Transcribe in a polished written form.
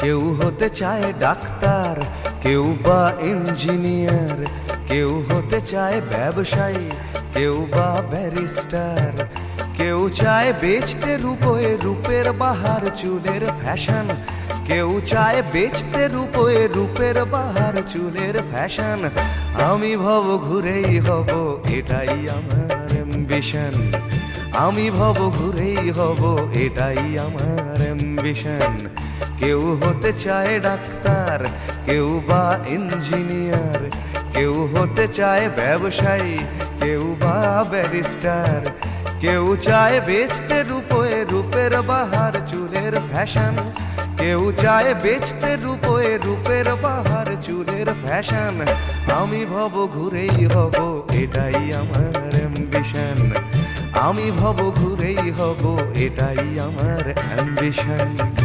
কেউ হতে চায় ডাক্তার, কেউ বা ইঞ্জিনিয়ার, কেউ হতে চায় ব্যবসায়ী, কেউ বা ব্যারিস্টার। কেউ চায় বেচতে রূপোয় রূপের বাহার চুলের ফ্যাশন, কেউ চায় বেচতে রূপোয় রূপের বাহার চুলের ফ্যাশন। আমি ভব ঘুরেই হব, এটাই আমার অ্যাম্বিশন। আমি ভব ঘুরেই হব, এটাই আমার অ্যাম্বিশন। কেউ হতে চায় ডাক্তার, কেউ বা ইঞ্জিনিয়ার, কেউ হতে চায় ব্যবসায়ী, কেউ বা ব্যারিস্টার। কেউ চায় বেচতে রূপোয় রূপের বাহার চুলের ফ্যাশন, কেউ চায় বেচতে রূপোয় রূপের বাহার চুলের ফ্যাশন। আমি ভব ঘুরেই হব, এটাই আমার অ্যাম্বিশন। আমি ভব ঘুরেই হব, এটাই আমার অ্যাম্বিশন।